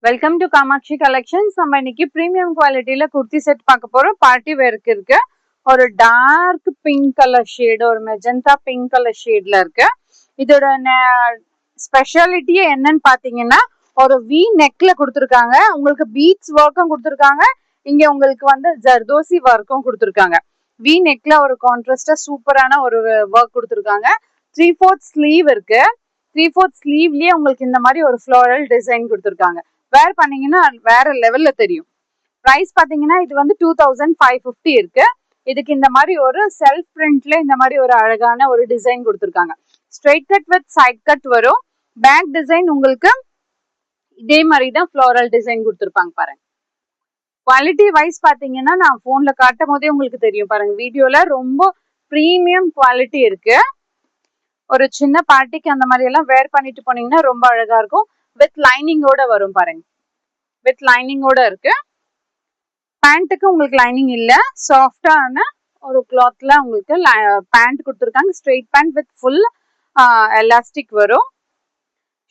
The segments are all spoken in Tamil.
Welcome to Kamakshi collections. நம்ம இன்னைக்கு பிரீமியம் குவாலிட்டியில குர்த்தி செட் பார்க்க போறோம். பார்ட்டி வேருக்கு இருக்கு. ஒரு டார்க் பிங்க் கலர் ஷேடு, ஒரு மெஜந்தா பிங்க் கலர் ஷேட்ல இருக்கு. இதோட ஸ்பெஷாலிட்டியே என்னன்னு பாத்தீங்கன்னா, ஒரு வி நெக்ல கொடுத்துருக்காங்க. உங்களுக்கு பீட்ஸ் ஒர்க்கும் கொடுத்துருக்காங்க. இங்க உங்களுக்கு வந்து ஜர்தோசி ஒர்க்கும் கொடுத்துருக்காங்க. வி நெக்ல ஒரு கான்ட்ராஸ்டா சூப்பரான ஒரு ஒர்க் கொடுத்துருக்காங்க. 3/4 ஸ்லீவ் இருக்கு. 3/4 ஸ்லீவ்லயே உங்களுக்கு இந்த மாதிரி ஒரு ஃப்ளோரல் டிசைன் கொடுத்துருக்காங்க. வேர் பண்ணீங்கன்னா வேற லெவல்ல தெரியும். பிரைஸ் பாத்தீங்கன்னா இது வந்து 2550 இருக்கு. இதுக்கு இந்த மாதிரி ஒரு செல்ஃப் பிரிண்ட்ல இந்த மாதிரி ஒரு அழகான ஒரு டிசைன் கொடுத்துருக்காங்க. Straight cut with side cut வரும். பேக் டிசைன் உங்களுக்கு இதே மாதிரி தான் ஃப்ளோரல் டிசைன் கொடுத்துருப்பாங்க பாருங்க. குவாலிட்டி வைஸ் பாத்தீங்கன்னா நான் போன்ல காட்டும் போதே உங்களுக்கு தெரியும் பாருங்க. வீடியோல ரொம்ப பிரீமியம் குவாலிட்டி இருக்கு. ஒரு சின்ன பார்ட்டிக்கு அந்த மாதிரி எல்லாம் வேர் பண்ணிட்டு போனீங்கன்னா ரொம்ப அழகா இருக்கும். வித் லைனிங்கோட வரும் பாருங்க. வித் லைனிங்கோட இருக்கு. பேண்ட்டுக்கு உங்களுக்கு லைனிங் இல்ல, சாஃப்டான ஒரு கிளாத்ல உங்களுக்கு பேண்ட் கொடுத்துருக்காங்க. Straight pant with full elastic வரும்.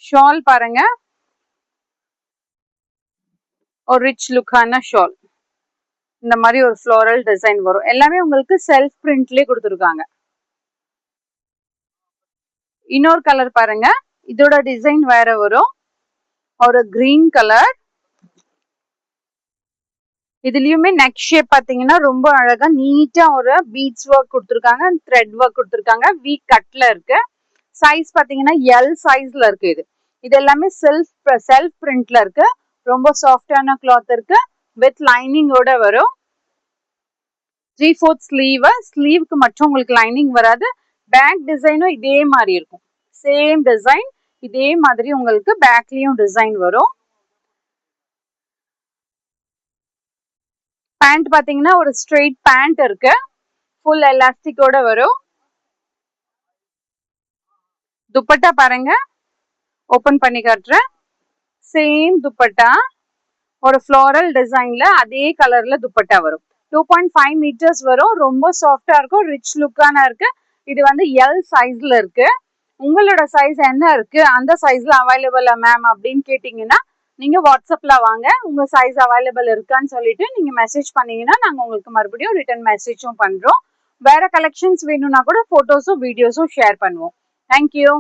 ஷால் பாருங்க, ஒரு ரிச் லுக்கான ஷால். இந்த மாதிரி ஒரு ஃப்ளோரல் டிசைன் வரும். எல்லாமே உங்களுக்கு செல்ஃப் பிரிண்ட்லயே கொடுத்துருக்காங்க. இன்னொரு கலர் பாருங்க, இதோட டிசைன் வேற வரும். ஒரு கிரீன் கலர். இதுலயுமே நெக் ஷேப் பாத்தீங்கன்னா ரொம்ப அழகா நீட்டா ஒரு பீட்ஸ் ஒர்க் கொடுத்துருக்காங்க. த்ரெட் ஒர்க் கொடுத்துருக்காங்க. வி கட்ல இருக்கு. சைஸ் பாத்தீங்கன்னா எல் சைஸ்ல இருக்கு. இது எல்லாமே செல்ஃப் பிரிண்ட்ல இருக்கு. ரொம்ப சாஃப்டான கிளாத் இருக்கு. வித் லைனிங்கோட வரும். 3/4 ஸ்லீவ். ஸ்லீவுக்கு மட்டும் உங்களுக்கு லைனிங் வராது. பேக் டிசைனும் இதே மாதிரி இருக்கும். சேம் டிசைன் இதே மாதிரி உங்களுக்கு பேக்லயும் டிசைன் வரும். பேண்ட் பாத்தீங்கன்னா ஒரு ஸ்ட்ரெயிட் பேண்ட் இருக்கு. ஃபுல் எலாஸ்டிக்கோட வரும். துப்பட்டா பாருங்க, ஓபன் பண்ணி காட்டுறேன். சேம் துப்பட்டா, ஒரு ஃப்ளோரல் டிசைன்ல அதே கலர்ல துப்பட்டா வரும். 2.5 மீட்டர்ஸ் வரும். ரொம்ப சாஃப்டா இருக்கும். ரிச் லுக்கான இருக்கு. இது வந்து எல் சைஸ்ல இருக்கு. உங்களோட சைஸ் என்ன இருக்கு, அந்த சைஸ்ல அவைலபிளா மேம் அப்படின்னு கேட்டீங்கன்னா நீங்க வாட்ஸ்அப்ல வாங்க. உங்க சைஸ் அவைலபிள் இருக்கான்னு சொல்லிட்டு நீங்க மெசேஜ் பண்ணீங்கன்னா நாங்க உங்களுக்கு மறுபடியும் ரிட்டர்ன் மெசேஜும் பண்றோம். வேற கலெக்ஷன்ஸ் வேணும்னா கூட போட்டோஸும் வீடியோஸும் ஷேர் பண்ணுவோம். தேங்க்யூ.